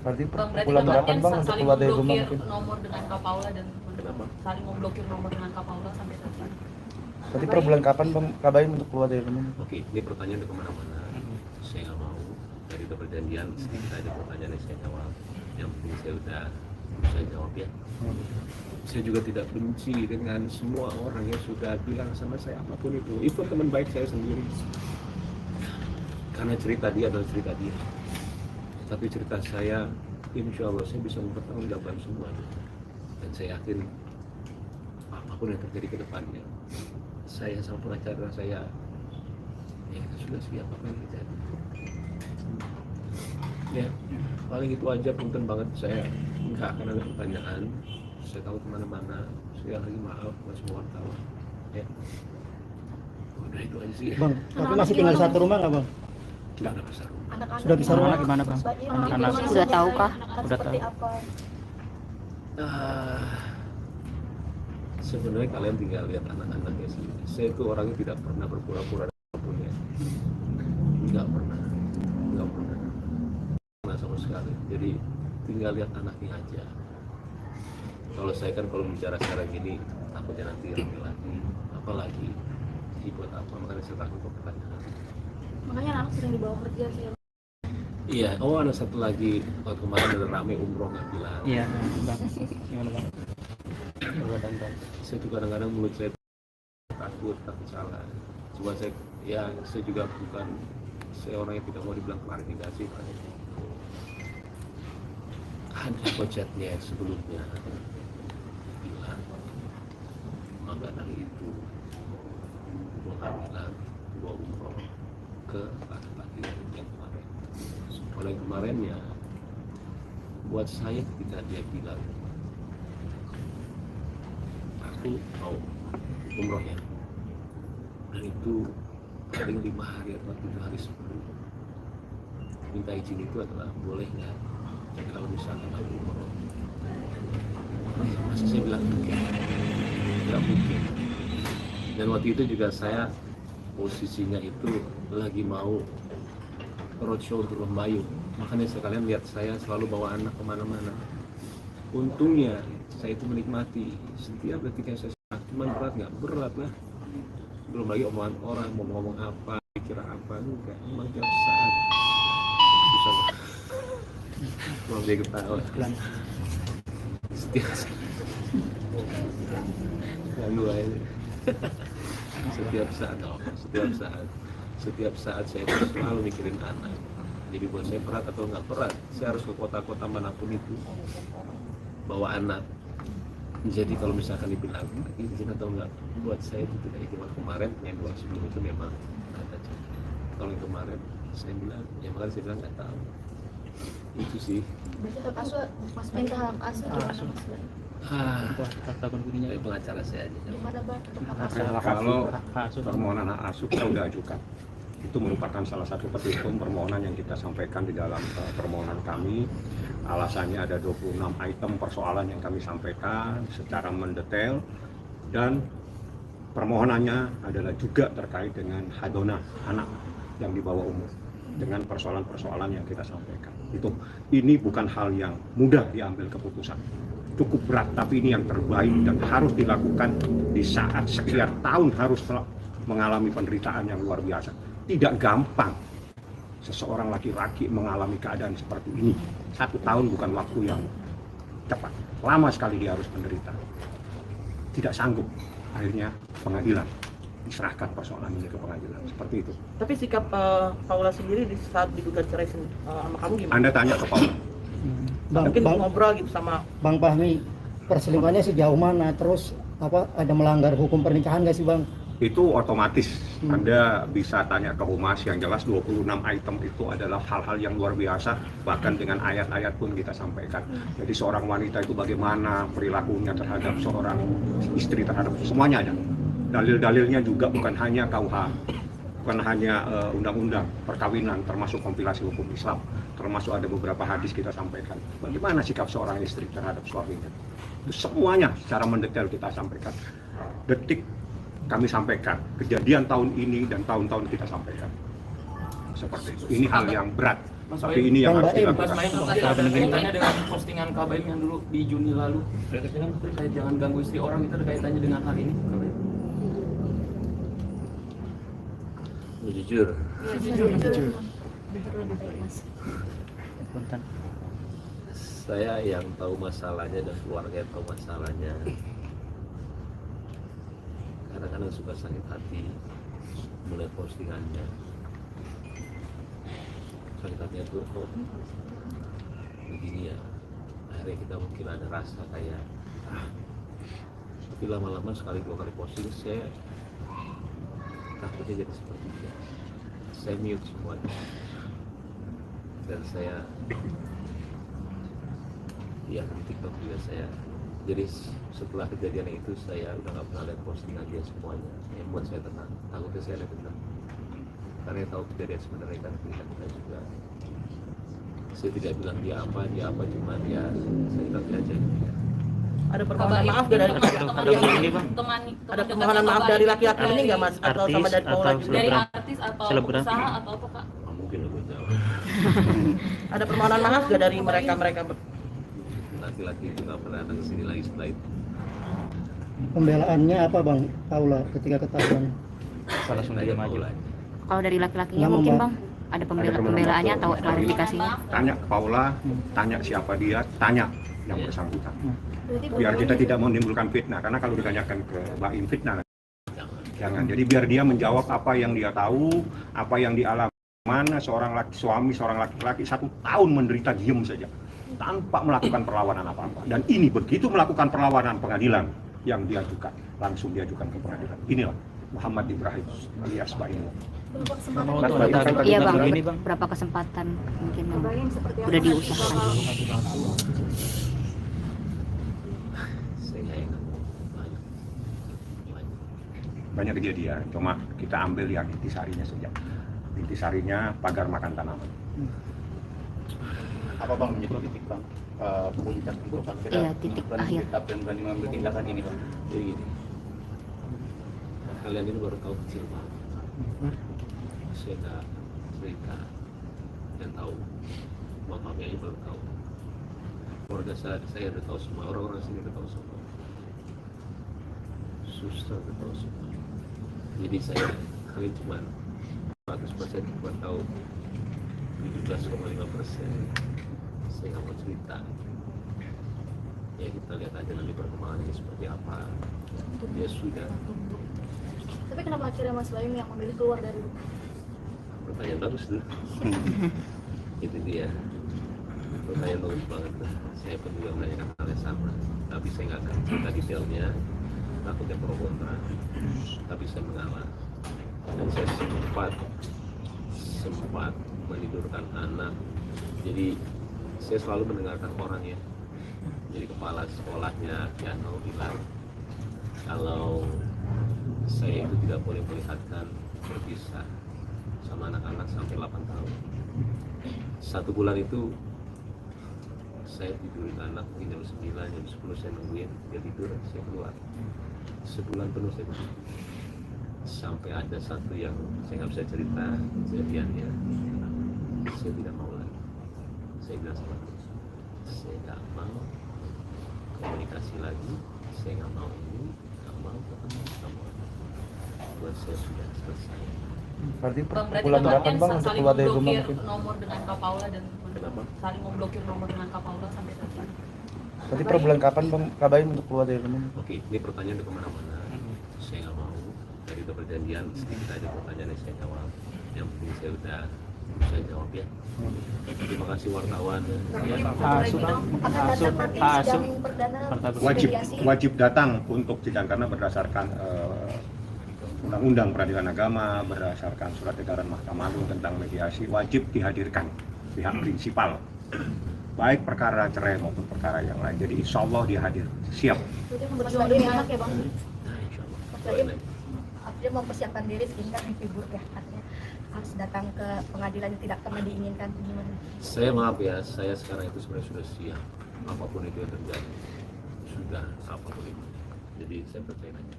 Berarti Berarti bulan berapa Bapak Bang untuk saling keluar dari rumah? memblokir nomor dengan Kak Paula dan saling memblokir nomor dengan Kak Paula sampai saat ini. Berarti per bulan kapan Bang kabarin untuk keluar dari rumah? Oke, ini pertanyaan udah kemana-mana. Saya nggak mau dari perjanjian kita ada pertanyaan yang saya jawab. Yang penting saya udah bisa jawab ya. Saya juga tidak benci dengan semua orang yang sudah bilang sama saya apapun itu, even teman baik saya sendiri. Karena cerita dia adalah cerita dia. Tapi cerita saya, insya Allah saya bisa mempertanggungjawabkan semua itu. Dan saya yakin apapun yang terjadi ke depannya, saya sama pengacara saya, ya kita sudah siap apa yang terjadi. Ya, paling itu aja, punten banget saya nggak akan ada pertanyaan. Saya tahu kemana-mana. Saya lagi maaf buat semua wartawan. Ya, udah itu aja sih. Bang, tapi masih tinggal satu rumah nggak Bang? Tidak ada besar. Sudah bisa rumah? Gimana Bang? Anak sudah tahu kah? Udah tahu. Sebenarnya kalian tinggal lihat anak-anaknya sih. Saya itu orangnya tidak pernah berpura-pura apapun ya. Nggak pernah sama sekali. Jadi tinggal lihat anaknya aja. Kalau saya kan kalau bicara secara gini takutnya nanti rame lagi, apalagi buat apa, makanya saya takut ke pertanyaan. Makanya anak sedang dibawa kerja sih. Iya, ada satu lagi, kalau kemarin ada rame umroh nggak bilang. Iya, Bang. Gimana Bang? Saya juga kadang-kadang mulut saya takut salah. Cuma saya juga bukan, saya orang yang tidak mau dibilang klarifikasi. Ada kocetnya sebelumnya bilang makanan itu bilang gua umroh ke laki-laki yang kemarin. Oleh kemarinnya buat saya ketika dia bilang aku mau umrohnya, dan itu paling 5 hari atau 7 hari sebelum minta izin itu adalah boleh nggak, jadi kalau misalkan aku umroh, masa saya bilang nggak mungkin. Dan waktu itu juga saya posisinya itu lagi mau roadshow untuk Lembayung, makanya sekalian lihat saya selalu bawa anak kemana-mana. Untungnya saya itu menikmati setiap ketika saya sakit. Cuman berat nggak? Berat lah. Belum lagi omongan orang mau ngomong apa, kira apa, enggak. Emang tiap saat susah. Mau dia ketawa. Setiap saat. Lalu aja. Setiap saat saya selalu mikirin anak. Jadi buat saya berat atau nggak berat, saya harus ke kota-kota manapun itu bawa anak. Jadi kalau misalkan dibilang izin atau enggak, buat saya itu tidak izin. Kemarin yang 2 sebelum itu memang ada. Kalau yang kemarin saya bilang, ya makanya saya bilang nggak tahu. Itu sih. Berarti hak asuh, Mas minta hak asuh gimana Mas? Dari pengacara saya aja. Gimana Bang untuk hak asuh? Kalau permohonan hak asuh kita sudah ajukan, itu merupakan salah satu petitum permohonan yang kita sampaikan di dalam permohonan kami. Alasannya ada 26 item persoalan yang kami sampaikan secara mendetail, dan permohonannya adalah juga terkait dengan hadona anak yang di bawah umur, dengan persoalan-persoalan yang kita sampaikan. Ini bukan hal yang mudah diambil keputusan, cukup berat, tapi ini yang terbaik dan harus dilakukan di saat sekian tahun harus mengalami penderitaan yang luar biasa. Tidak gampang seseorang laki-laki mengalami keadaan seperti ini. 1 tahun bukan waktu yang cepat, lama sekali dia harus menderita. Tidak sanggup, akhirnya pengadilan diserahkan persoalan ini ke pengadilan, seperti itu. Tapi sikap Paula sendiri di saat digugat cerai sama kamu gimana? Anda tanya ke Paula. Mungkin ngobrol gitu sama Bang Fahmi, perselingkuhannya sejauh mana? Terus ada melanggar hukum pernikahan nggak sih Bang? Itu otomatis Anda bisa tanya ke Humas. Yang jelas 26 item itu adalah hal-hal yang luar biasa, bahkan dengan ayat-ayat pun kita sampaikan. Jadi seorang wanita itu bagaimana perilakunya terhadap seorang istri, terhadap semuanya ada. Dalil-dalilnya juga bukan hanya KUH, bukan hanya undang-undang perkawinan, termasuk kompilasi hukum Islam, termasuk ada beberapa hadis kita sampaikan. Bagaimana sikap seorang istri terhadap suaminya. Itu semuanya secara mendetail kita sampaikan. Detik kami sampaikan, kejadian tahun ini dan tahun-tahun kita sampaikan. Seperti itu. Ini hal yang berat Tapi ini yang Bang harus Baim. dilakukan. Ada kaitannya dengan postingan Kak Baim yang dulu di Juni lalu. Saya jangan ganggu istri orang, itu ada kaitannya dengan hal ini. Jujur, Punten. saya yang tahu masalahnya dan keluarga yang tahu masalahnya. Kadang-kadang suka sakit hati melihat postingannya. Sakit hatinya tuh kok begini ya. Akhirnya kita mungkin ada rasa kayak tapi lama-lama sekali dua kali posting saya takutnya jadi seperti dia. Saya mute semuanya dan saya ya di TikTok juga saya. Jadi setelah kejadian itu saya udah nggak pernah lihat postingan dia semuanya. Yang buat saya tenang. Takutnya saya lihat tenang. Karena tahu kejadian sebenarnya kan kita juga. Saya tidak bilang dia apa cuma dia saya bilang dia aja. Ada permohonan maaf nggak dari ada permohonan maaf dari laki-laki ini nggak Mas atau sama dari Paula juga? Dari artis atau Selebgram. usaha atau apa Kak? Oh, mungkin lebih jauh. Ada permohonan maaf nggak dari mereka? Laki-laki itu nggak pernah datang ke sini lagi setelah itu. Pembelaannya apa Bang Paula ketika ketahuan? Salah Sunda dia maju. Kalau dari laki-lakinya Nama, mungkin Mbak. Bang ada pembelaannya atau klarifikasinya? Tanya ke Paula, tanya siapa dia, tanya yang bersangkutan. Biar kita tidak menimbulkan fitnah, karena kalau ditanyakan ke Baim fitnah, jangan. Jadi biar dia menjawab apa yang dia tahu, apa yang dialami. Mana seorang suami, seorang laki-laki 1 tahun menderita diem saja, tanpa melakukan perlawanan apa-apa. Dan ini begitu melakukan perlawanan pengadilan yang diajukan, langsung diajukan ke pengadilan. Inilah Muhammad Ibrahim alias Baim. Iya Bang, berapa kesempatan mungkin udah diusahakan? Saya nggak enak. Banyak kejadian, cuma kita ambil yang intisarinya saja. Intisarinya pagar makan tanaman. Apa Bang menjadi titik Bang puncak untuk akhirnya Iya, titik akhir. dan berani mengambil tindakan ini Bang? Jadi gini, kalian ini baru tahu kecil banget. Saya nggak cerita dan tahu, makamnya ini baru tahu. Keluarga saya udah tahu semua, orang-orang sini udah tahu semua, suster udah tahu semua. Jadi saya kalian cuma 100% cuma tahu 17,5%. Saya nggak mau cerita. Ya kita lihat aja nanti perkembangannya seperti apa. Dia sudah. Tapi kenapa akhirnya Mas Baim yang memilih keluar dari rumah? Pertanyaan bagus tuh. Itu dia. Pertanyaan bagus banget tuh. Saya pun juga menanyakan hal yang sama. Tapi saya nggak akan cerita detailnya. Takutnya pro kontra. Tapi saya mengalah. Dan saya sempat menidurkan anak. Jadi saya selalu mendengarkan orang ya. Jadi kepala sekolahnya Piano bilang kalau saya itu tidak boleh melihatkan berpisah sama anak-anak sampai 8 tahun. 1 bulan itu saya tidurin anak mungkin jam 9, jam 10 saya nungguin dia tidur, saya keluar. Sebulan penuh saya begitu. Sampai ada satu yang saya nggak bisa cerita kejadiannya. Saya tidak mau lagi. Saya bilang sama dia, saya nggak mau komunikasi lagi. Saya nggak mau ini, nggak mau ketemu sama. Buat saya sudah selesai. Berarti Bang, berarti bulan Bapak berapa Bang untuk saling keluar dari rumah memblokir mungkin? nomor dengan Kak Paula dan Kenapa? saling memblokir nomor dengan Kak Paula sampai saat ini. Berarti per bulan kapan Bang kabarin untuk keluar dari rumah? Oke, ini pertanyaan udah kemana-mana. Saya nggak mau. Dari itu perjanjian, sedikit aja pertanyaan yang saya jawab. Yang penting saya udah saya jawab ya. Terima kasih wartawan. Ya, Wajib datang untuk sidang karena berdasarkan Undang-Undang Peradilan Agama, berdasarkan Surat Edaran Mahkamah Agung tentang mediasi, wajib dihadirkan pihak prinsipal, baik perkara cerai maupun perkara yang lain. Jadi insya Allah dia hadir, siap. Mas Baim anak ya Bang? nah, insya Allah. Mas Baim artinya mempersiapkan diri sehingga figur ya, artinya harus datang ke pengadilan yang tidak pernah diinginkan, gimana? Saya maaf ya, saya sekarang itu sebenarnya sudah siap. Apapun itu yang terjadi, sudah apapun itu. Jadi saya percaya aja.